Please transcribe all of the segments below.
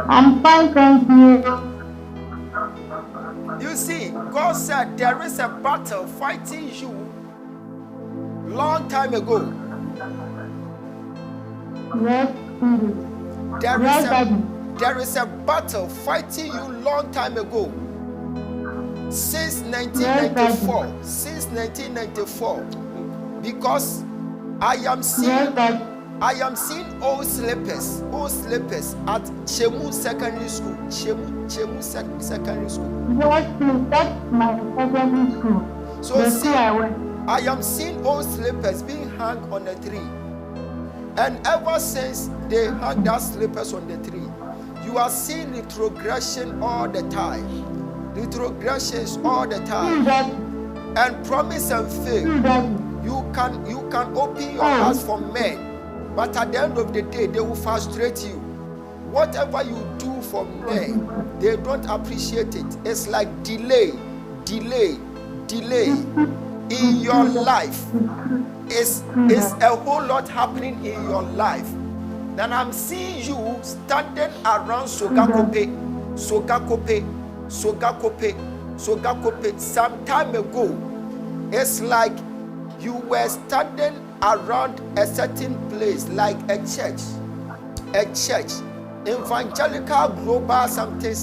I'm fine, thank you. You see, God said there is a battle fighting you long time ago. Yes, Spirit. There is a battle fighting you long time ago. Since 1994. Since 1994. Because I am seeing old slippers at Chemu Secondary School. Chemu Secondary School. Yes, please, that's my secondary school. So see, I am seeing old slippers being hung on a tree. And ever since they hung that slippers on the tree, you are seeing retrogression all the time. Retrogressions all the time. And promise and fail. You can open your heart for men, but at the end of the day, they will frustrate you. Whatever you do for men, they don't appreciate it. It's like delay in your life. It's a whole lot happening in your life. And I'm seeing you standing around Sogakope some time ago. It's like you were standing around a certain place, like a church, evangelical global something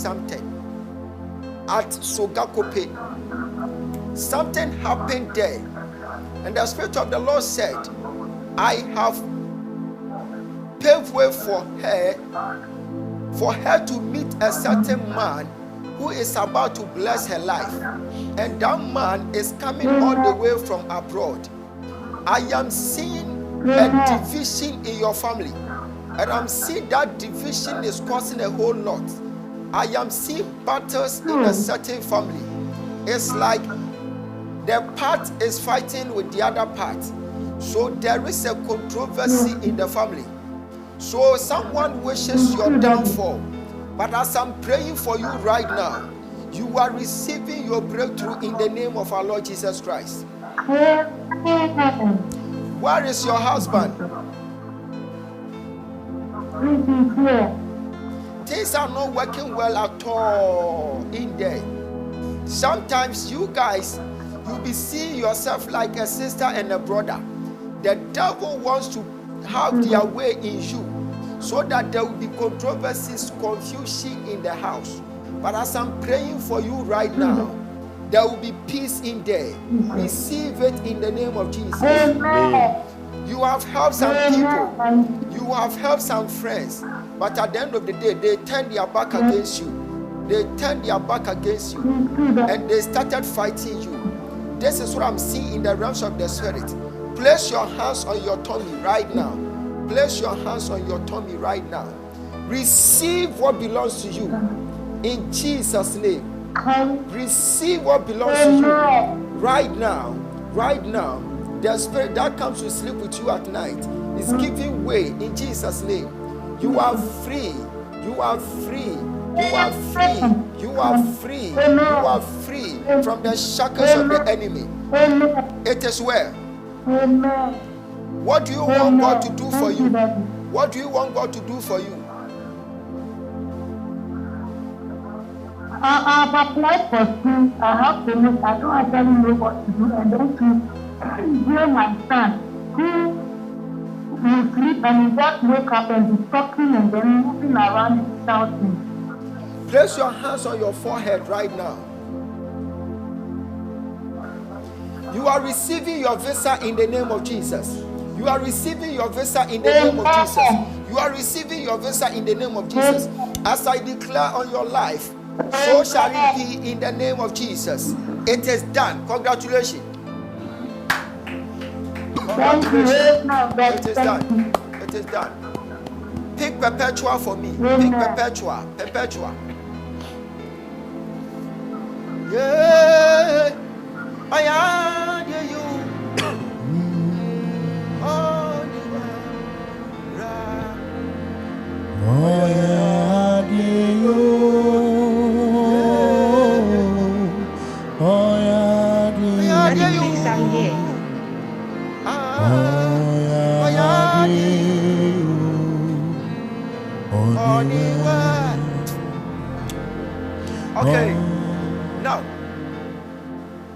at Sogakope. Something happened there, and the Spirit of the Lord said, I have paved way for her to meet a certain man who is about to bless her life, and that man is coming all the way from abroad. I am seeing a division in your family, and I'm seeing that division is causing a whole lot. I am seeing battles in a certain family. It's like the part is fighting with the other part, so there is a controversy in the family. So someone wishes your downfall. But as I'm praying for you right now, you are receiving your breakthrough in the name of our Lord Jesus Christ. Where is your husband? Things are not working well at all in there. Sometimes you guys, you'll be seeing yourself like a sister and a brother. The devil wants to have their way in you, so that there will be controversies, confusion in the house. But as I'm praying for you right now, there will be peace in there. Receive it in the name of Jesus. You have helped some people, you have helped some friends, but at the end of the day, they turned their back against you. And they started fighting you. This is what I'm seeing in the realms of the Spirit. Place your hands on your tummy right now. Place your hands on your tummy right now. Receive what belongs to you in Jesus' name. Receive what belongs to you right now. The spirit that comes to sleep with you at night is giving way in Jesus' name. You are free. You are free. You are free. You are free. You are free from the shackles of the enemy. It is well. What do you want God to do for you? What do you want God to do for you? I've applied for school. I have to know. I don't actually know what to do. And then to hear my son, who will sleep and he just wake up and be talking and then moving around and shouting. Place your hands on your forehead right now. You are receiving your visa in the name of Jesus. You are receiving your visa in the name of Jesus. You are receiving your visa in the name of Jesus. As I declare on your life, so shall it be in the name of Jesus. It is done. Congratulations. Congratulations. It is done. It is done. Pick perpetual for me. Pick perpetual. Perpetual. Yeah. I am you.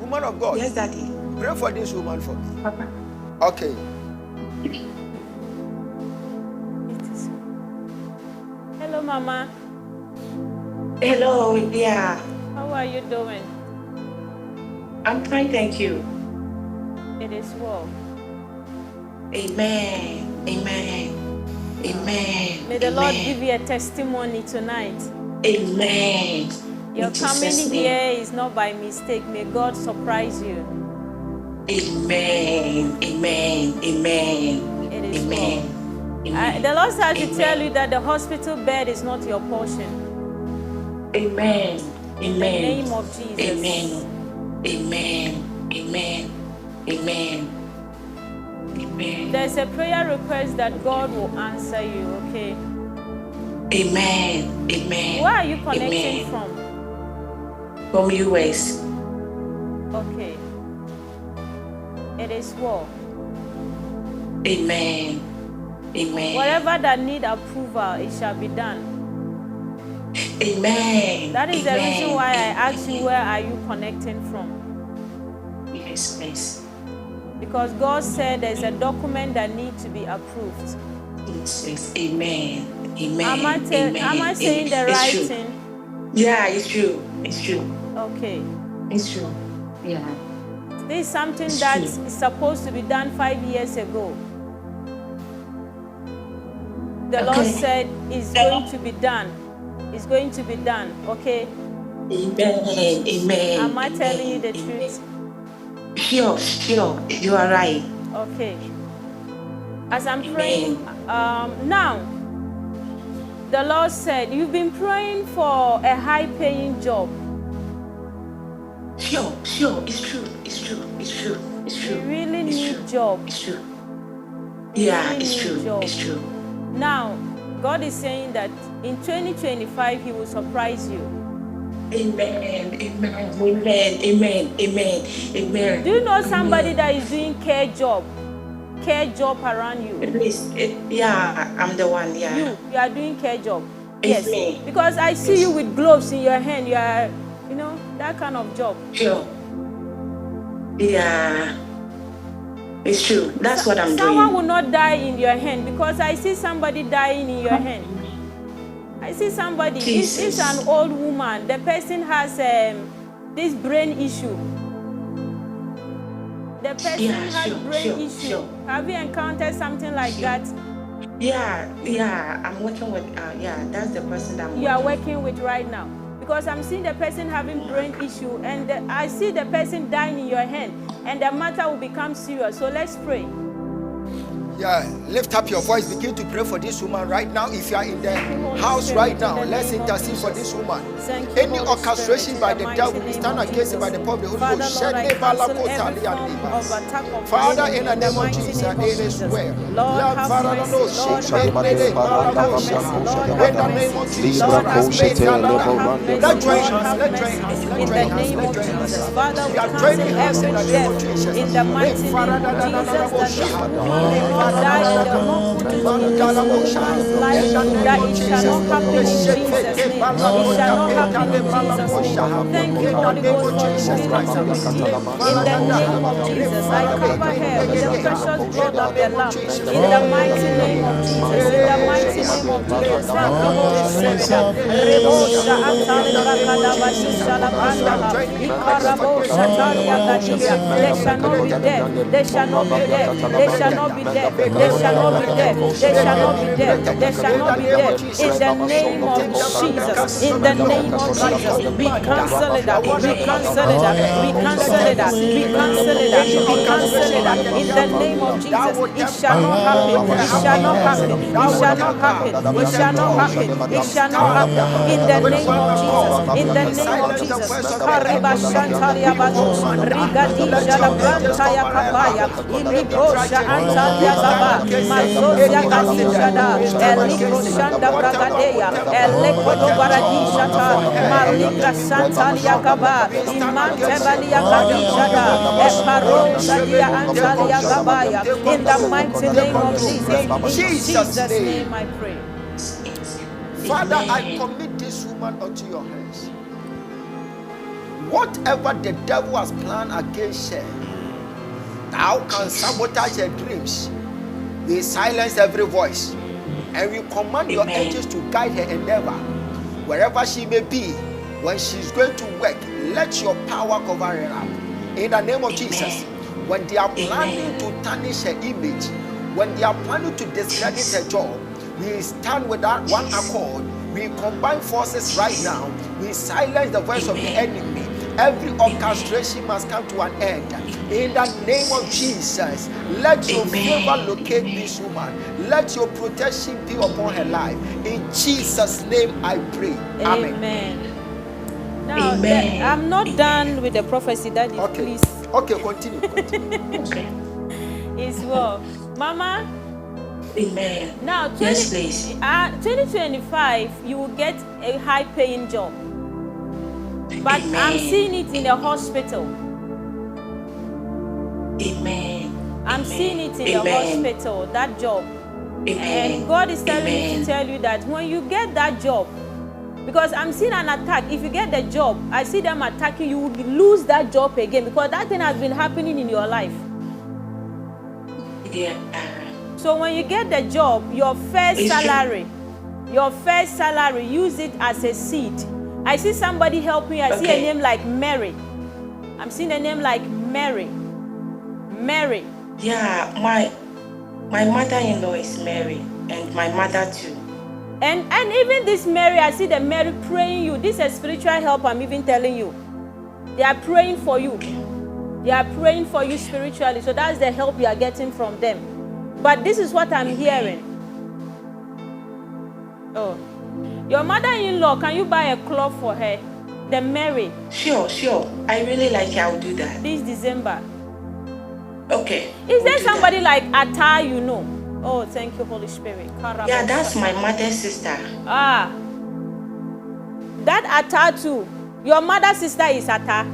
Woman of God. Yes, Daddy. Pray for this woman for me. Papa. Okay. Hello, Mama. Hello, yeah. How are you doing? I'm fine, thank you. It is well. Amen. Amen. Amen. May the Lord give you a testimony tonight. Amen. Your coming here is not by mistake. May God surprise you. Amen. Amen. Amen. It is Amen. well. Amen. The Lord has to tell you that the hospital bed is not your portion. Amen. Amen. In the name of Jesus. Amen. Amen. Amen. Amen. Amen. There's a prayer request that God will answer you, okay? Amen. Amen. Where are you connecting from? From US. Okay. It is well. Amen. Amen. Whatever that need approval, it shall be done. Amen. That is the reason why I asked you, Amen. where are you connecting from? Yes, yes. Because God said there's a document that needs to be approved. Yes, yes. Amen. Amen. Am I saying the It's right true. thing? Yeah, it's true. It's true. Okay. It's true. Yeah. This is something It's that true. is supposed to be done 5 years ago. The Lord said it's going to be done. It's going to be done. Okay? Amen. Amen. Am I telling you the Amen. truth? Sure, sure. You are right. Okay. As I'm Amen. praying, now, the Lord said, you've been praying for a high-paying job. Sure, sure. It's true. It's true. It's true. It's true. You really It's need true. job. It's true. You Yeah, really it's need true. job. It's true. Now, God is saying that in 2025, He will surprise you. Amen. Amen. Amen. Amen. Amen. Amen. Do you know somebody Amen. that is doing care job around you? Yeah, I'm the one. Yeah. You are doing care job. It's Yes. me. Because I see you with gloves in your hand. You are, that kind of job. Sure. Yeah. It's true. That's what I'm Someone doing. will not die in your hand because I see somebody dying in your hand. I see somebody. This is an old woman. The person has this brain issue. The person has brain issue. Sure. Have you encountered something like that? Yeah. I'm working with. That's the person that You are working with right now. Because I'm seeing the person having brain issue, and I see the person dying in your hand, and the matter will become serious. So let's pray. Yeah, lift up your voice. Begin to pray for this woman right now. If you are in the house right now, let's intercede for this woman. Any orchestration by the devil, we stand against it by the power of the Holy Ghost. Father, in the name of Jesus, it is well. Lord, have mercy. Lord, have mercy. Lord, have mercy. Lord, In have the name mercy. of Jesus, Lord, have mercy. Lord, have mercy. let's join Lord, hands. have Let's join mercy. hands. In Let's the join hands. name of Let's join hands. Jesus, Father, we We are cancel joining hands in every the name of death. Jesus. In the mighty name of Jesus, that this woman may not die and the Lord put it in this woman's life, that it shall not happen in Jesus' name. It shall not happen in Jesus' name. Thank you, Holy Ghost, for revealing to me. In the name of Jesus, I cover her with the precious blood of the Lamb. In the mighty name of Jesus. In the mighty name of Jesus. Thank you, Holy Spirit. Rebosha atali bakadaba shishala brandaha. Ikarabosha talia gadia. They shall not be dead. They shall not be dead. They shall not be dead. They shall not be dead. They shall not be dead. They shall not be dead. In the name of Jesus. In the name of Jesus. We cancel it up. We cancel it up. We cancel it up. We cancel it up. We cancel it up. In the name of Jesus. It shall not happen. It shall not happen. It shall not happen. It shall not happen. It shall not happen. In the name of Jesus. In the name of Jesus. Kariba Shantalia Bados. Rigadija la Brantaya Kapaya. Ilikosha Antalia Gaba. Mazozia Gadijada. Eliko Shanda Bragadeya. Eleko Dobaradishata. Malika Santalia Gaba. Imantebalia Gadijada. Eparo Shadia Antalia Gabaya. In the mighty name of Jesus. In Jesus' name I pray. Father, I commit this woman unto your hands. whatever the devil has planned against her, thou can sabotage her dreams. We silence every voice and we command your angels to guide her endeavor. Wherever she may be, when she's going to work, let your power cover her up. In the name of Jesus, when they are planning to tarnish her image, when they are planning to discredit her job, we stand with that one accord. We combine forces right now. We silence the voice of the enemy. Every orchestration must come to an end. In the name of Jesus, let your favor locate this woman. Let your protection be upon her life. In Jesus' name I pray. Amen. Now, I'm not done with the prophecy, Daddy. Okay. Please. Okay, continue. It's well. Mama. Amen. Now, 2025, you will get a high-paying job. But I'm seeing it in a hospital. I'm seeing it in the hospital, that job. And God is telling me to tell you that when you get that job, because I'm seeing an attack. If you get the job, I see them attacking you, will lose that job again because that thing has been happening in your life. So when you get the job, your first salary, use it as a seed. I see somebody helping you. I see a name like Mary. I'm seeing a name like Mary. Mary. Yeah, my mother-in-law is Mary, and my mother too. And even this Mary, I see the Mary praying you. This is a spiritual help I'm even telling you. They are praying for you. They are praying for you spiritually. So that's the help you are getting from them. But this is what I'm hearing. Oh. Your mother-in-law, can you buy a cloth for her? The Mary. Sure. I really like it. I'll do that. This December. Okay. Is there somebody like Atta you know? Oh, thank you, Holy Spirit. Yeah, that's my mother's sister. Ah. That Atta too. Your mother's sister is Atta.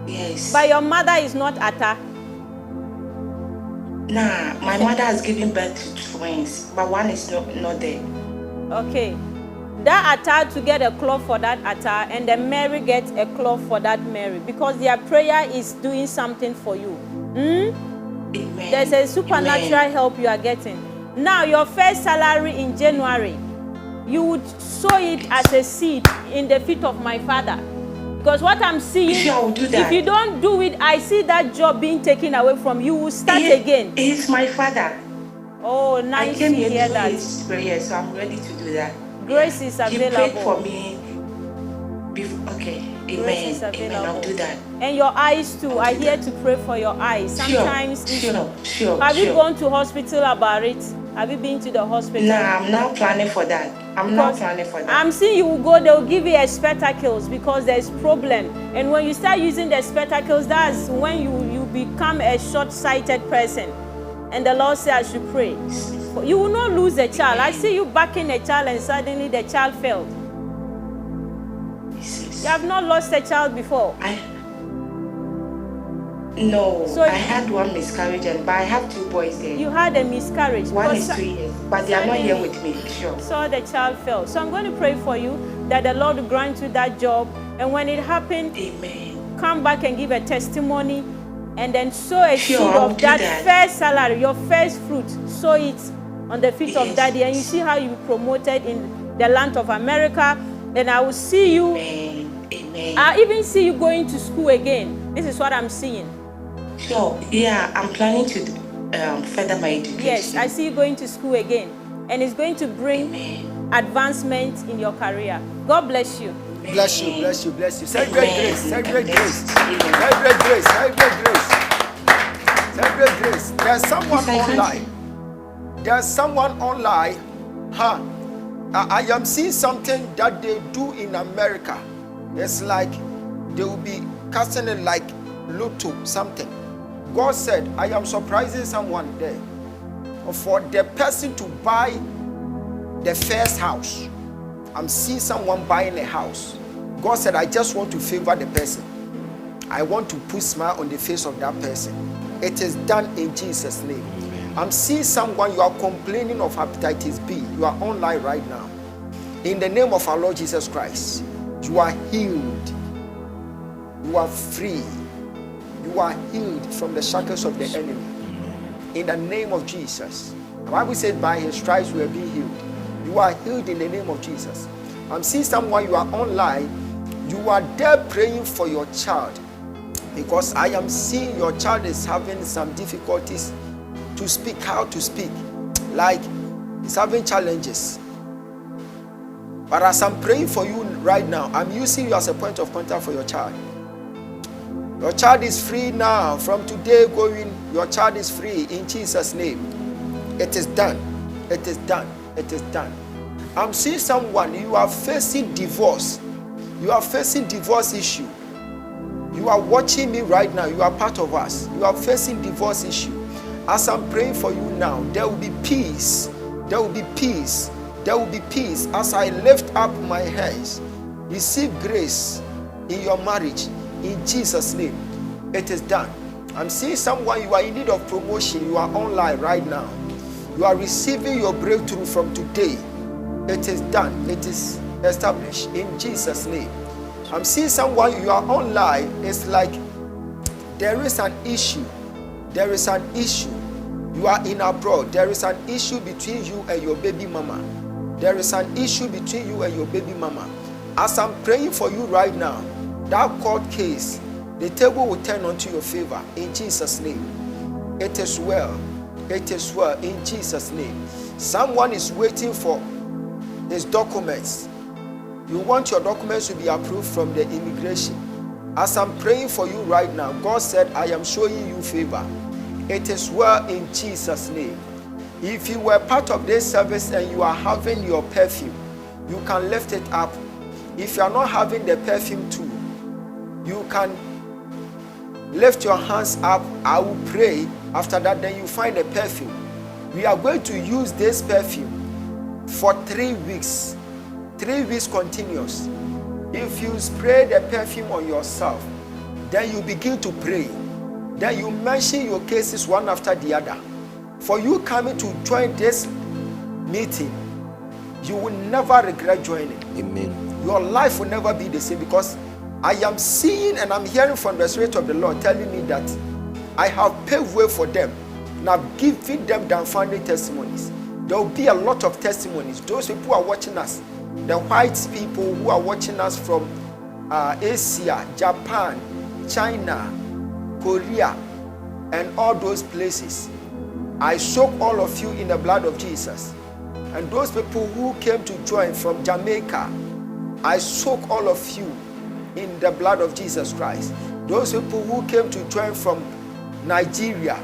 Yes. But your mother is not Atta. Nah, my mother has given birth to twins, but one is not there. Okay. That Atta to get a cloth for that Atta, and the Mary gets a cloth for that Mary, because their prayer is doing something for you. Amen. There's a supernatural help you are getting. Now, your first salary in January, you would sow it as a seed in the feet of my father. Because what I'm seeing, sure, I'll do that. If you don't do it, I see that job being taken away from you. Will start again. He's my father. Oh, nice to hear that. His prayer, so I'm ready to do that. Grace is available. He prayed for me before. Okay. Amen. Amen. I'll do that. And your eyes too. I hear to pray for your eyes. Sometimes sure. Have you gone to hospital about it? Have you been to the hospital? No, I'm not planning for that. I'm seeing you will go, they will give you a spectacles because there's problem. And when you start using the spectacles, that's when you become a short-sighted person. And the Lord said I should pray. You will not lose a child. I see you backing a child and suddenly the child failed. You have not lost a child before. No, so I had one miscarriage, but I have two boys there. You had a miscarriage. One is 2 years, but they are not here with me, sure. So the child fell. So I'm going to pray for you that the Lord will grant you that job. And when it happened, amen, come back and give a testimony, and then sow a seed of that first salary, your first fruit. Sow it on the feet of Daddy, and you see how you be promoted in the land of America. And I will see you. Amen. Amen. I even see you going to school again. This is what I'm seeing. Sure. Yeah, I'm planning to further my education. Yes, I see you going to school again, and it's going to bring advancement in your career. God bless you. Bless you. Celebrate grace. Celebrate grace. Celebrate grace. Celebrate grace. Celebrate grace. There's someone online. I am seeing something that they do in America. It's like they will be casting it like Lotto something. God said, I am surprising someone there. For the person to buy the first house, I'm seeing someone buying a house. God said, I just want to favor the person. I want to put a smile on the face of that person. It is done in Jesus' name. I'm seeing someone, you are complaining of hepatitis B. You are online right now. In the name of our Lord Jesus Christ, you are healed. You are free. You are healed from the shackles of the enemy. In the name of Jesus. The Bible says by his stripes we are being healed. You are healed in the name of Jesus. I'm seeing someone, you are online. You are there praying for your child. Because I am seeing your child is having some difficulties to speak, how to speak. Like he's having challenges. But as I'm praying for you right now, I'm using you as a point of contact for your child. Your child is free now. From today going, your child is free in Jesus' name. It is done. It is done. It is done. I'm seeing someone, you are facing divorce. You are facing divorce issue. You are watching me right now. You are part of us. You are facing divorce issue. As I'm praying for you now, there will be peace. There will be peace. There will be peace. As I lift up my hands, receive grace in your marriage. In Jesus' name, it is done. I'm seeing someone, you are in need of promotion. You are online right now. You are receiving your breakthrough from today. It is done. It is established in Jesus' name. I'm seeing someone, you are online. It's like there is an issue. There is an issue. You are in abroad. There is an issue between you and your baby mama. There is an issue between you and your baby mama. As I'm praying for you right now, that court case, the table will turn onto your favor in Jesus' name. It is well. It is well in Jesus' name. Someone is waiting for his documents. You want your documents to be approved from the immigration. As I'm praying for you right now, God said, I am showing you favor. It is well in Jesus' name. If you were part of this service and you are having your perfume, you can lift it up. If you are not having the perfume too, you can lift your hands up. I will pray. After that, then you find the perfume. We are going to use this perfume for 3 weeks. 3 weeks continuous. If you spray the perfume on yourself, then you begin to pray. Then you mention your cases one after the other. For you coming to join this meeting, you will never regret joining. Amen. Your life will never be the same, because I am seeing and I'm hearing from the Spirit of the Lord telling me that I have paved way for them and I've given them dumbfounding testimonies. There will be a lot of testimonies. Those people who are watching us, the white people who are watching us from Asia, Japan, China, Korea, and all those places, I soak all of you in the blood of Jesus. And those people who came to join from Jamaica, I soak all of you in the blood of Jesus Christ. Those people who came to join from Nigeria,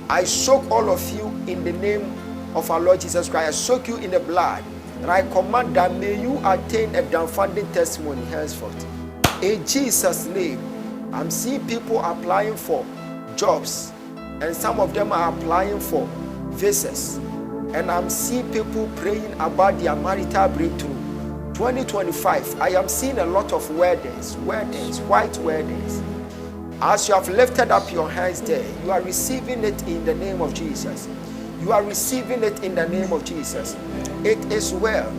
I soak all of you in the name of our Lord Jesus Christ. I soak you in the blood. And I command that may you attain a dumbfounding testimony henceforth. In Jesus' name, I'm seeing people applying for jobs, and some of them are applying for visas. And I'm seeing people praying about their marital breakthrough. 2025, I am seeing a lot of weddings, white weddings. As you have lifted up your hands there, you are receiving it in the name of Jesus. You are receiving it in the name of Jesus. It is well.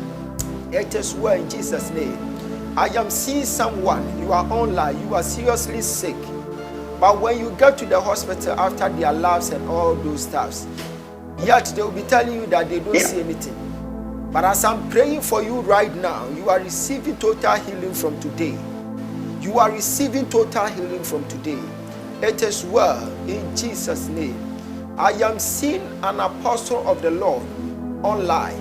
It is well in Jesus' name. I am seeing someone, you are online, you are seriously sick. But when you get to the hospital after their labs and all those stuffs, yet they will be telling you that they don't see anything. But as I'm praying for you right now, you are receiving total healing from today. You are receiving total healing from today. It is well in Jesus' name. I am seeing an apostle of the Lord online.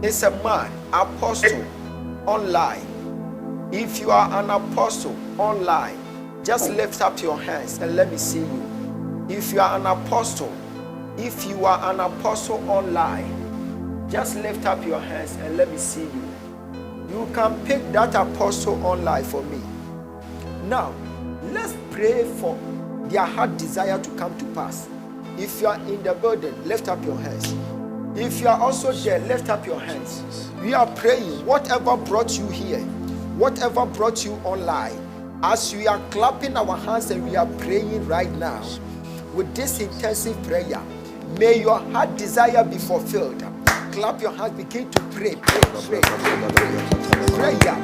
It's a man, apostle online. If you are an apostle online, just lift up your hands and let me see you. If you are an apostle online, just lift up your hands and let me see you. You can pick that apostle online for me. Now, let's pray for their heart desire to come to pass. If you are in the building, lift up your hands. If you are also there, lift up your hands. We are praying, whatever brought you here, whatever brought you online, as we are clapping our hands and we are praying right now, with this intensive prayer, may your heart desire be fulfilled. Clap your hands, begin to pray, pray. Prayer.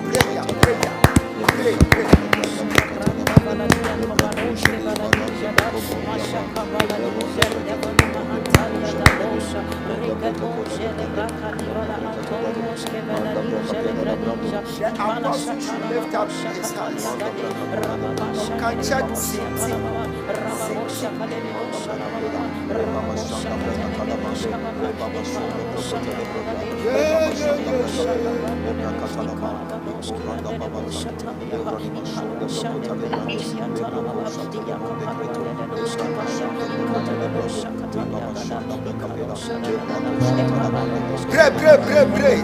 The apostle should lift up his hands. You can check Sh0cking. Pray.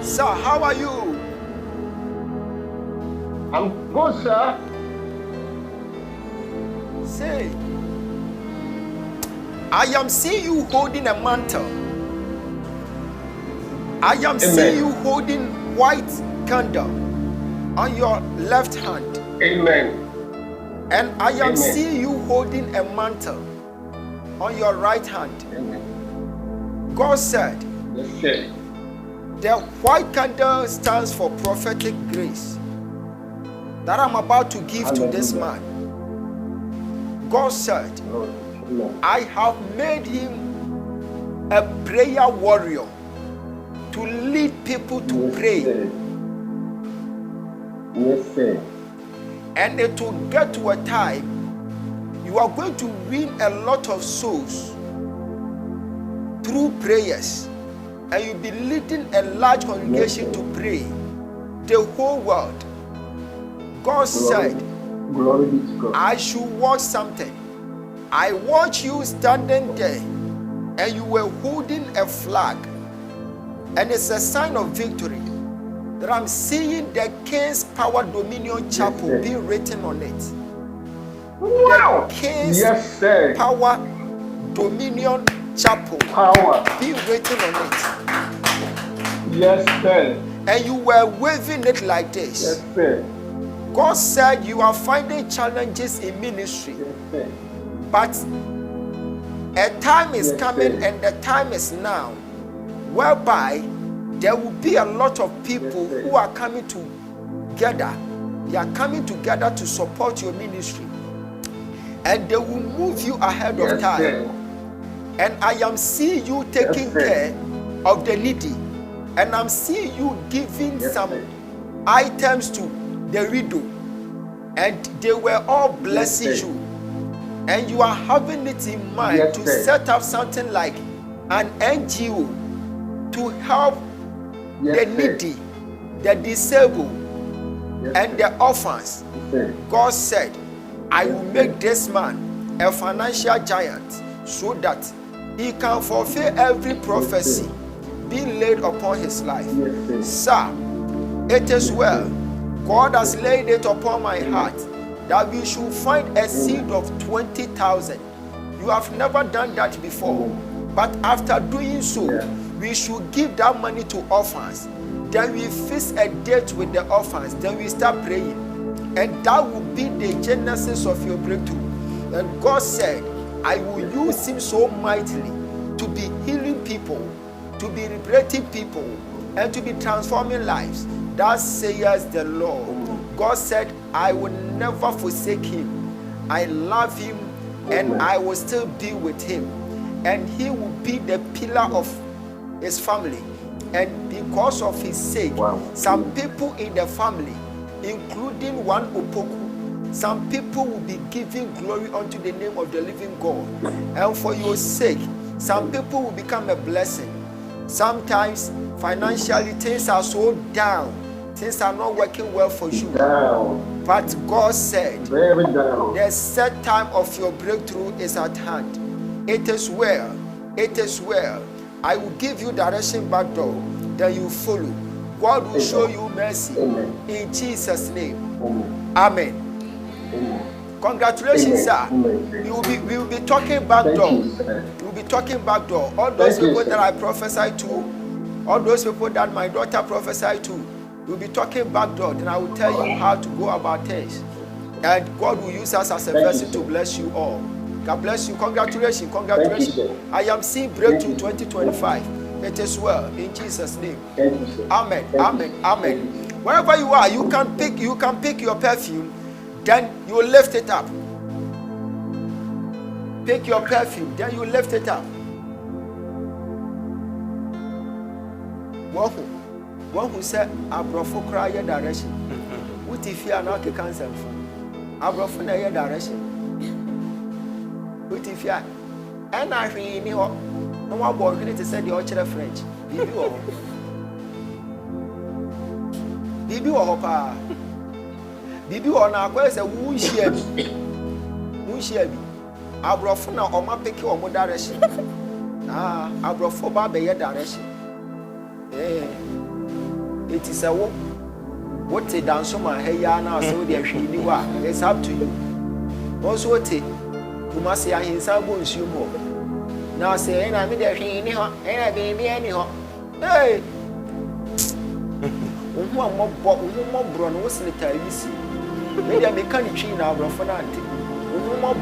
Sir, how are you? I'm good, sir. Say, I am seeing you holding a mantle. I am seeing you holding white candle on your left hand. Amen. And I am seeing you holding a mantle on your right hand. Amen. God said, Yes, sir. the white candle stands for prophetic grace that I'm about to give to this man. God said, Lord, amen. I have made him a prayer warrior to lead people to Yes, pray. sir. Yes, sir. And it will get to a time you are going to win a lot of souls through prayers, and you'll be leading a large congregation to pray the whole world. God said, Glory be to God. I should watch something. I watch you standing there and you were holding a flag, and it's a sign of victory that I'm seeing the King's Power Dominion Chapel sir. being written on it. Wow. The King's Yes, sir. Power Dominion Chapel Power. being written on it. Yes, sir. And you were waving it like this. Yes, sir. God said you are finding challenges in ministry, Yes, sir. but a time is Yes, coming, sir. and the time is now, whereby there will be a lot of people Yes, sir. who are coming together. They are coming together to support your ministry, and they will move you ahead of Yes, time. sir. And I am seeing you taking sir. care of the needy, and I'm seeing you giving Yes, some sir. items to the widow, and they were all blessing sir. you, and you are having it in mind Yes, to sir. set up something like an NGO to help Yes, the sir. needy, the disabled, and the orphans. God said, I will make this man a financial giant so that he can fulfill every prophecy being laid upon his life. Sir, it is well. God has laid it upon my heart that we should find a seed of 20,000. You have never done that before, but after doing so, we should give that money to orphans. Then we fix a date with the orphans. Then we start praying, and that will be the genesis of your breakthrough. And God said, I will use him so mightily to be healing people, to be liberating people, and to be transforming lives. That says the Lord. God said, I will never forsake him. I love him, and I will still be with him. And he will be the pillar of his family. And because of his sake, some people in the family, including one Opoku, some people will be giving glory unto the name of the living God. And for your sake, some people will become a blessing. Sometimes financially things are so down, things are not working well for you. But God said, the set time of your breakthrough is at hand. It is well. It is well. I will give you direction back door, then you follow. God will show you mercy. In Jesus' name. Amen. Congratulations, sir. We will be talking back door. We will be talking back door. All those people that I prophesied to, all those people that my daughter prophesied to, we'll be talking back door. Then I will tell you how to go about things. And God will use us as a vessel to bless you all. God bless you. Congratulations. Congratulations. I am seeing breakthrough 2025. It is well in Jesus' name. Amen. Amen. Amen. Wherever you are, you can pick your perfume, then you lift it up. Pick your perfume, then you lift it up. One who said, Abrafo cry your direction. What if you are not a cancer? Abrafo na your direction. What if you are? And I really know no one born to say the Orchard French. Bibi or Hopa. Bibi or na kwese wu share bi. Wu share bi. Abrofo na o ma pick o mo direction. Ah, abrofo ba be your direction. It is a wo. What a dance man hey ya na so dey hwini wa. It's up to you. Also what you must say ahinsa bo nsuo mo. Now say na me dey hwini ho. Na baby ani ho. Hey. Mo bro no wosle taibisi. Me dey make kan twi na abrofo na ante. Mo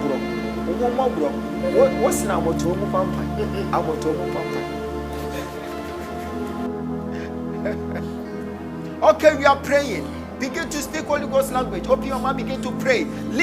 bro. What's na moto mu pampa? Aboto mu pampa. Okay, we are praying. Begin to speak Holy Ghost language. Open your mouth, begin to pray. In the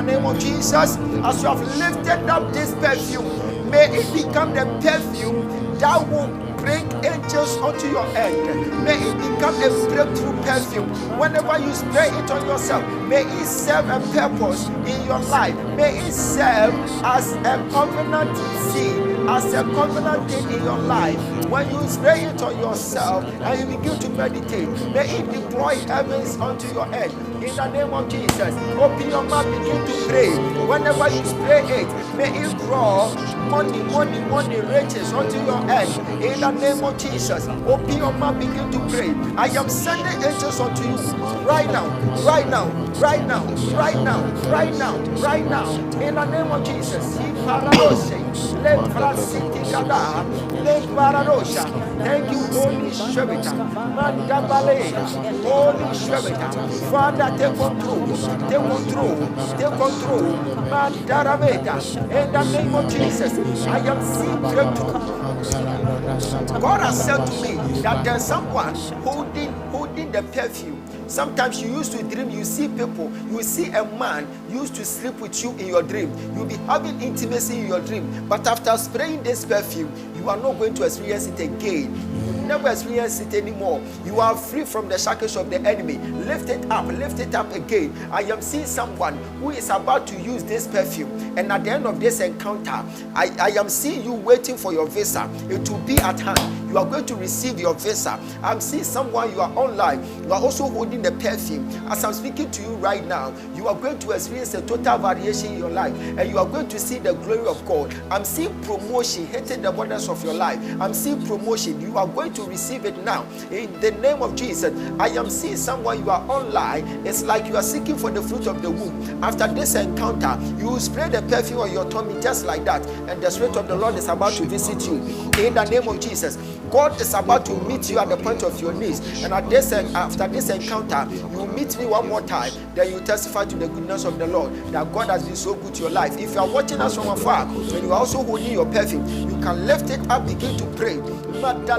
name of Jesus, as you have lifted up this perfume, may it become the perfume that will bring angels onto your end. May it become a breakthrough perfume. Whenever you spray it on yourself, may it serve a purpose in your life. May it serve as a covenant seed, as a covenant thing in your life. When you spray it on yourself and you begin to meditate, may it deploy heavens onto your head. In the name of Jesus, open your mouth, begin to pray. Whenever you spray it, may it draw money, riches onto your head. In the name of Jesus, open your mouth, begin to pray. I am sending angels unto you right now. In the name of Jesus. Thank you, Holy Spirit. Holy Spirit. Father, take control. In the name of Jesus, I am seeing breakthrough. God has said to me that there's someone holding the perfume. Sometimes you used to dream, you see people, you see a man used to sleep with you in your dream. You'll be having intimacy in your dream. But after spraying this perfume, you are not going to experience it again. You will never experience it anymore. You are free from the shackles of the enemy. Lift it up again. I am seeing someone who is about to use this perfume. And at the end of this encounter, I am seeing you waiting for your visa. It will be at hand. You You are going to receive your visa. I'm seeing someone, you are online, you are also holding the perfume. As I'm speaking to you right now, you are going to experience a total variation in your life, and you are going to see the glory of God. I'm seeing promotion hitting the borders of your life. I'm seeing promotion. You are going to receive it now in the name of Jesus. I am seeing someone, you are online. It's like you are seeking for the fruit of the womb. After this encounter, you will spray the perfume on your tummy just like that, and the Spirit of the Lord is about to visit you in the name of Jesus. God is about to meet you at the point of your knees, and after this encounter, you will meet me one more time. Then you testify to the goodness of the Lord, that God has been so good to your life. If you are watching us from afar and you are also holding your perfume, you can lift it up, begin to pray. In the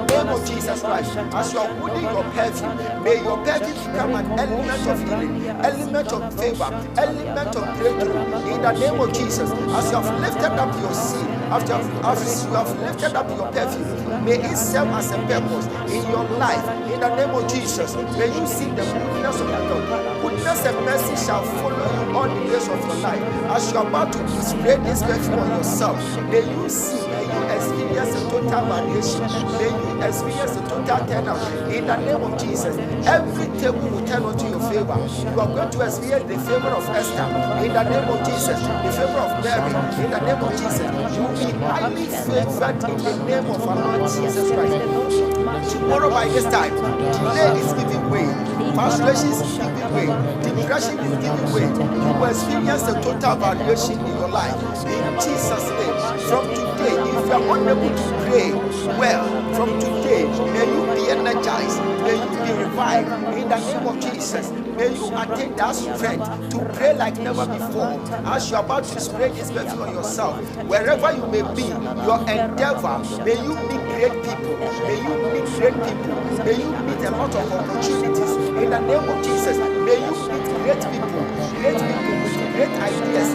name of Jesus Christ, as you are holding your perfume, may your perfume become an element of healing, element of favor, element of breakthrough. In the name of Jesus, as you have lifted up your seed, after you have lifted up your perfume, may it serve as a purpose in your life. In the name of Jesus, may you see the goodness of the Lord. Goodness and mercy shall follow you all the days of your life. As you are about to spray this perfume on yourself, may you see, may you experience a total variation. May you experience a total turnout. In the name of Jesus, every table will turn onto your favor. You are going to experience the favor of Esther. In the name of Jesus, the favor of Mary. In the name of Jesus, you will be highly favored in the name of our Lord Jesus Christ. Tomorrow by this time, delay is giving way. Frustration is giving way. Depression is giving way. You will experience a total variation in your life. In Jesus' name. From today, if you are unable to pray well, from today, may you be energized. May you be revived. In the name of Jesus, may you attain that strength to pray like never before. As you are about to spray this perfume on yourself, wherever you may be, your endeavor, may you meet great people. May you meet great people. May you meet a lot of opportunities. In the name of Jesus, may you meet great people with great ideas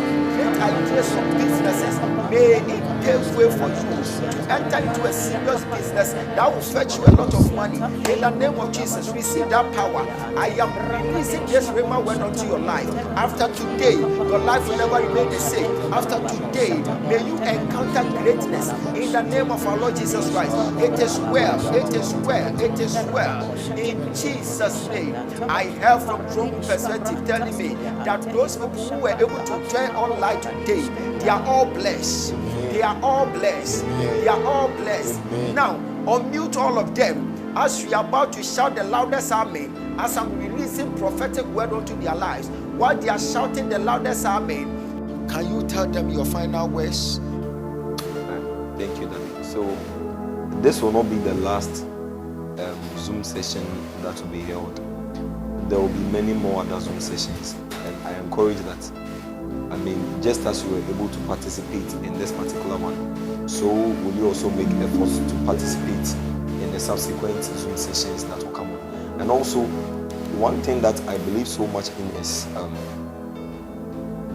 of businesses. May it pave way for you to enter into a serious business that will fetch you a lot of money. In the name of Jesus, receive that power. I am releasing this rhema word onto your life. After today, your life will never remain the same. After today, may you encounter greatness in the name of our Lord Jesus Christ. It is well, it is well, it is well. In Jesus' name, I have from wrong perspective telling me that those people who were able to join online today, they are all blessed. They are all blessed. They are all blessed. Now, unmute all of them as we are about to shout the loudest amen, as I'm releasing prophetic word onto their lives. While they are shouting the loudest amen, can you tell them your final words? Thank you, Daddy. So, this will not be the last Zoom session that will be held. There will be many more other Zoom sessions, and I encourage that. Just as you were able to participate in this particular one, so will you also make efforts to participate in the subsequent Zoom sessions that will come on. And also, one thing that I believe so much in is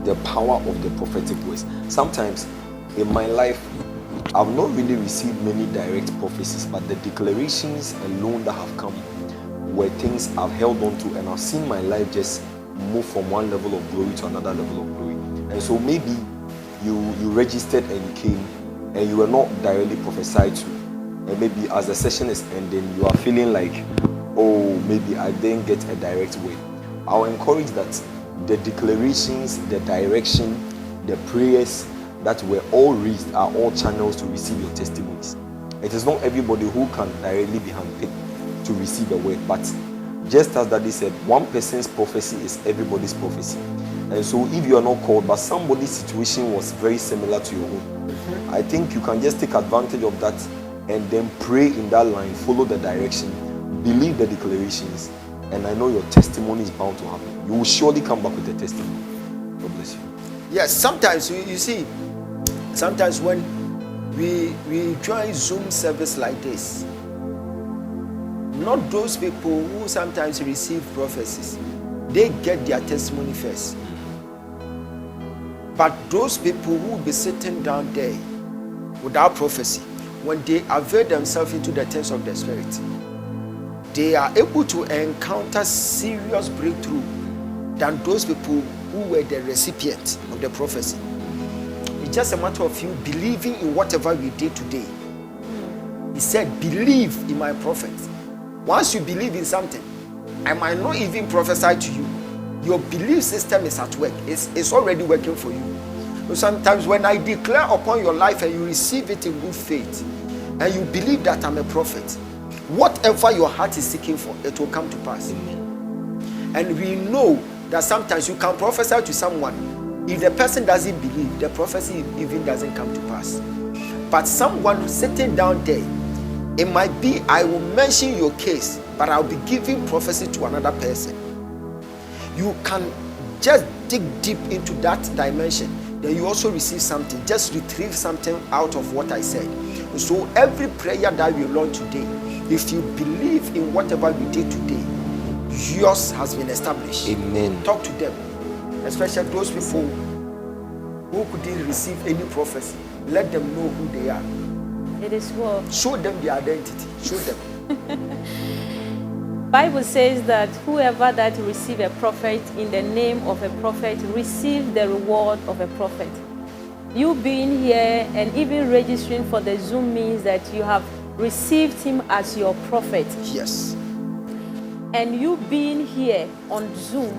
the power of the prophetic words. Sometimes in my life, I've not really received many direct prophecies, but the declarations alone that have come were things I've held on to, and I've seen my life just move from one level of glory to another level of glory. And so maybe you registered and you came and you were not directly prophesied to, and maybe as the session is ending you are feeling like, oh, maybe I didn't get a direct word. I'll encourage that the declarations, the direction, the prayers that were all raised are all channels to receive your testimonies. It is not everybody who can directly be handpicked to receive a word, but just as Daddy said, one person's prophecy is everybody's prophecy. And so if you are not called, but somebody's situation was very similar to your own, I think you can just take advantage of that and then pray in that line, follow the direction, believe the declarations, and I know your testimony is bound to happen. You will surely come back with a testimony. God bless you. Yes, sometimes you see, sometimes when we join Zoom service like this, not those people who sometimes receive prophecies, they get their testimony first. But those people who will be sitting down there without prophecy, when they avail themselves into the things of the Spirit, they are able to encounter serious breakthrough than those people who were the recipient of the prophecy. It's just a matter of you believing in whatever we did today. He said, believe in my prophets. Once you believe in something, I might not even prophesy to you. Your belief system is at work. It's already working for you. So sometimes when I declare upon your life and you receive it in good faith, and you believe that I'm a prophet, whatever your heart is seeking for, it will come to pass. And we know that sometimes you can prophesy to someone. If the person doesn't believe, the prophecy even doesn't come to pass. But someone sitting down there, it might be I will mention your case, but I'll be giving prophecy to another person. You can just dig deep into that dimension. Then you also receive something. Just retrieve something out of what I said. So every prayer that we learn today, if you believe in whatever we did today, yours has been established. Amen. Talk to them, especially those people who couldn't receive any prophecy. Let them know who they are. It is well. Show them the identity. Show them. Bible says that whoever that receive a prophet in the name of a prophet receive the reward of a prophet. You being here and even registering for the Zoom means that you have received him as your prophet. Yes. And you being here on Zoom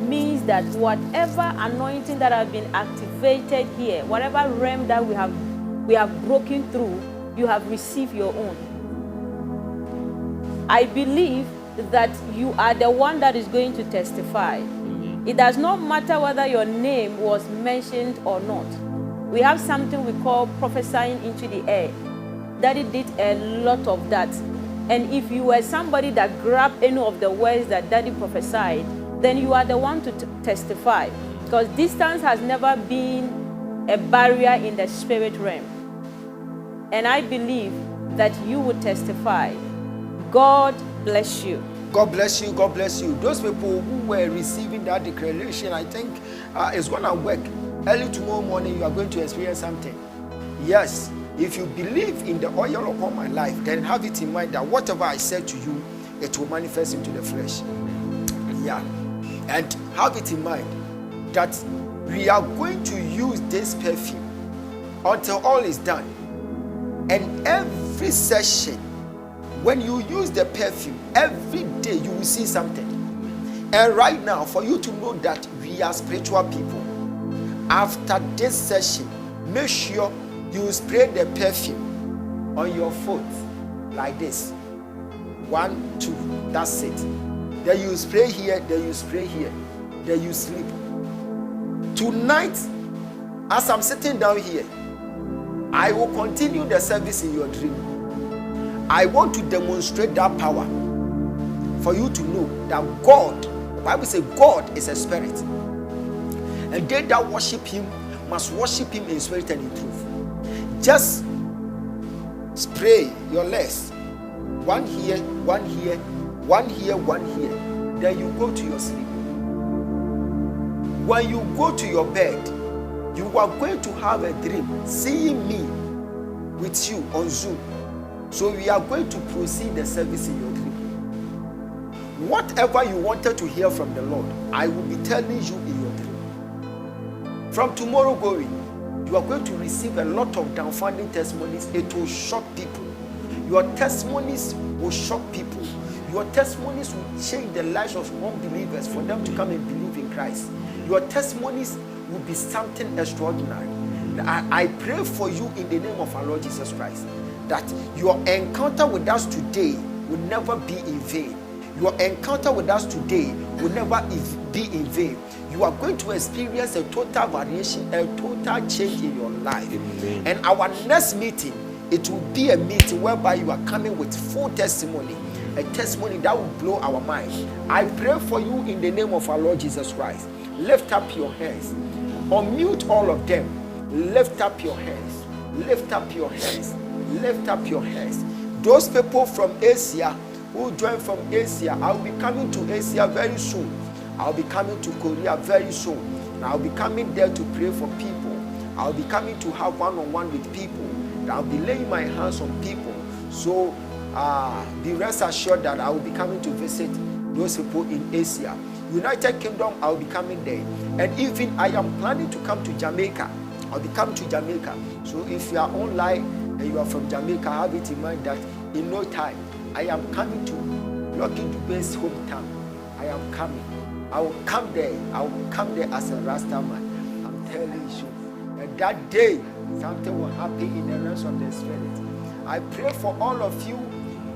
means that whatever anointing that has been activated here, whatever realm that we have broken through, you have received your own. I believe that you are the one that is going to testify. It does not matter whether your name was mentioned or not. We have something we call prophesying into the air. Daddy did a lot of that. And if you were somebody that grabbed any of the words that Daddy prophesied, then you are the one to testify. Because distance has never been a barrier in the spirit realm. And I believe that you would testify. God bless you. God bless you. God bless you. Those people who were receiving that declaration, I think it's going to work. Early tomorrow morning, you are going to experience something. Yes, if you believe in the oil upon my life, then have it in mind that whatever I said to you, it will manifest into the flesh. Yeah. And have it in mind that we are going to use this perfume until all is done. And every session, when you use the perfume, every day you will see something. And right now, for you to know that we are spiritual people, after this session, make sure you spray the perfume on your foot like this. 1, 2, that's it. Then you spray here, then you spray here, then you sleep. Tonight, as I'm sitting down here, I will continue the service in your dream. I want to demonstrate that power for you to know that God, the Bible says God is a spirit. And they that worship him must worship him in spirit and in truth. Just spray your legs. One here, one here, one here, one here. Then you go to your sleep. When you go to your bed, you are going to have a dream seeing me with you on Zoom. So we are going to proceed the service in your dream. Whatever you wanted to hear from the Lord, I will be telling you in your dream. From tomorrow going, you are going to receive a lot of downfounding testimonies. It will shock people. Your testimonies will shock people. Your testimonies will change the lives of unbelievers for them to come and believe in Christ. Your testimonies will be something extraordinary. I pray for you in the name of our Lord Jesus Christ that your encounter with us today will never be in vain. Your encounter with us today will never be in vain. You are going to experience a total variation, a total change in your life. Amen. And our next meeting, it will be a meeting whereby you are coming with full testimony, a testimony that will blow our mind. I pray for you in the name of our Lord Jesus Christ. Lift up your hands. Unmute all of them. Lift up your hands. Lift up your hands. Lift up your hands. Those people from Asia who join from Asia, I'll be coming to Asia very soon. I'll be coming to Korea very soon. And I'll be coming there to pray for people. I'll be coming to have one-on-one with people. And I'll be laying my hands on people. So be rest assured that I will be coming to visit those people in Asia. United Kingdom, I'll be coming there. And even I am planning to come to Jamaica I'll be coming to Jamaica. So if you are online and you are from Jamaica, have it in mind that in no time, I am coming to Lucky Dube's hometown. I am coming. I will come there. I will come there as a Rasta man. I'm telling you. And that day, something will happen in the realms of the Spirit. I pray for all of you.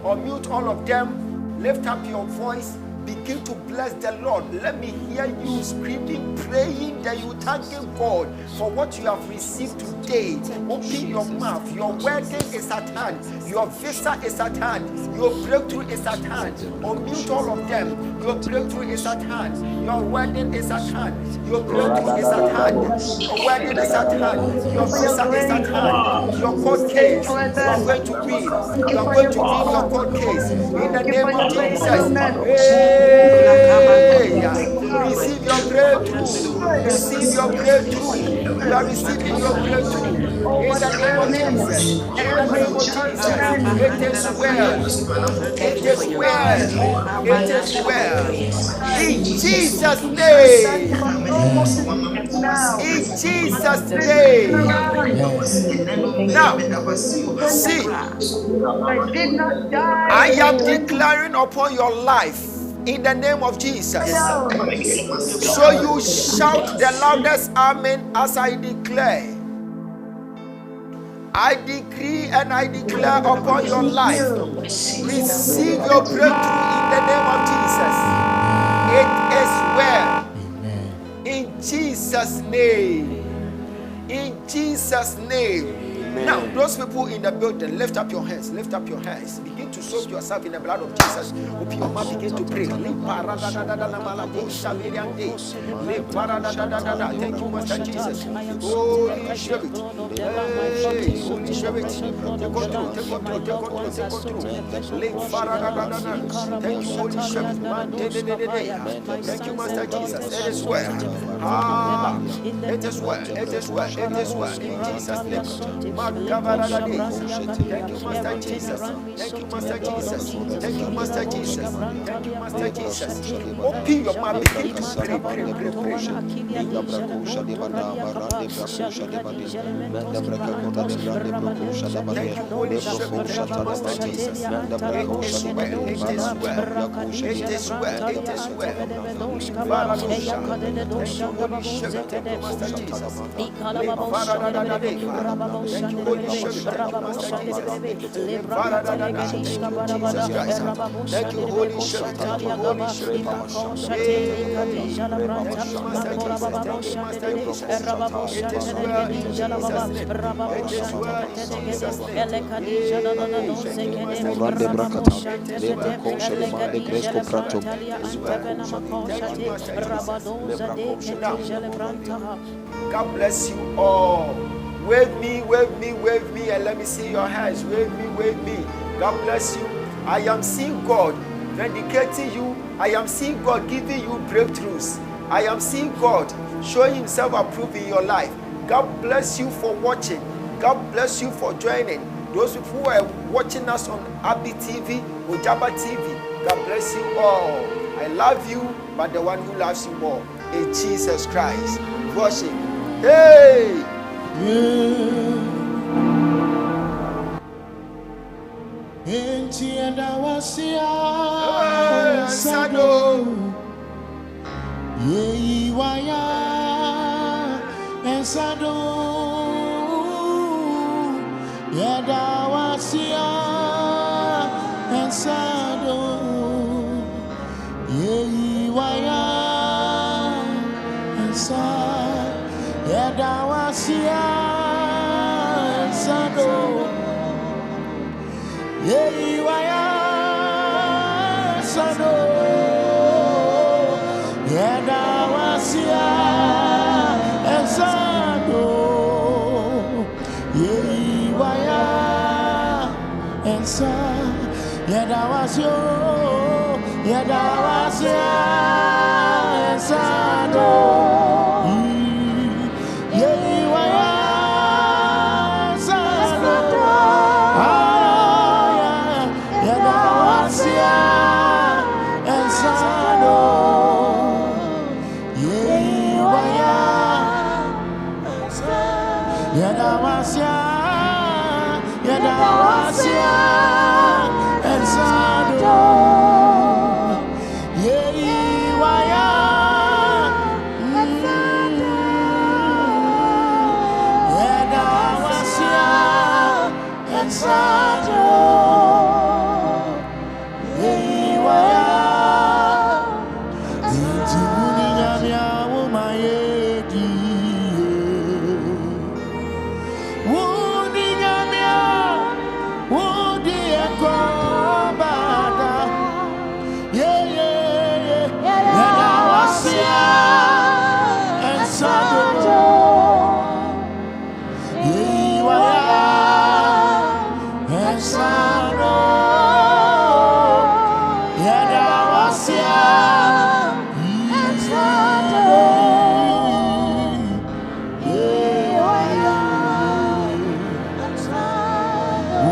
Unmute all of them. Lift up your voice. Begin to bless the Lord. Let me hear you screaming, praying that you thanking God for what you have received today. Open your mouth. Your wedding is at hand. Your visa is at hand. Your breakthrough is at hand. Unmute all of them. Your breakthrough is at hand. Your wedding is at hand. Your breakthrough is at hand. Your wedding is at hand. Your visa is at hand. Your court case, you are going to win. You are going to win your court case. In the name of Jesus. Hey, receive your breakthrough. Receive your breakthrough. You are receiving your breakthrough. In the name of Jesus. In the name of Jesus. It is well. It is well. It is well. In Jesus' name. In Jesus' name. Now, see, I am declaring upon your life in the name of Jesus. So you shout the loudest amen as I declare. I decree and I declare upon your life. Receive your breakthrough in the name of Jesus. It is well. In Jesus' name. In Jesus' name. Now, those people in the building, lift up your hands. Lift up your hands. Begin to soak yourself in the blood of Jesus. Open your mouth, begin to pray. Thank you, Master Jesus. Holy Spirit. Hey, Holy Spirit. Take control. Thank you, Holy Spirit. Thank you, Master Jesus. It is well. It is well. It is well. It is well. In Jesus' name. Thank you, Master Jesus. Thank you, Master Jesus. Thank you, Master Jesus. Thank you, Master Jesus. Open your mouth, begin to pray. Thank you, Holy Spirit. Master Jesus. It is well. It is well. It is well. It is well. Thank you, Holy Spirit. Thank you, Master Jesus. Thank you, Holy Spirit. Thank you, Holy Spirit. Thank you, Master Jesus. It is well in Jesus' name. It is well in Jesus' name. God bless you all. Wave me, and let me see your hands. Wave me. God bless you. I am seeing God vindicating you. I am seeing God giving you breakthroughs. I am seeing God showing himself approved in your life. God bless you for watching. God bless you for joining. Those people who are watching us on Abi TV, Ojaba TV, God bless you all. I love you, but the one who loves you more is Jesus Christ. Worship. Hey!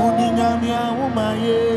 Uninyamia umaye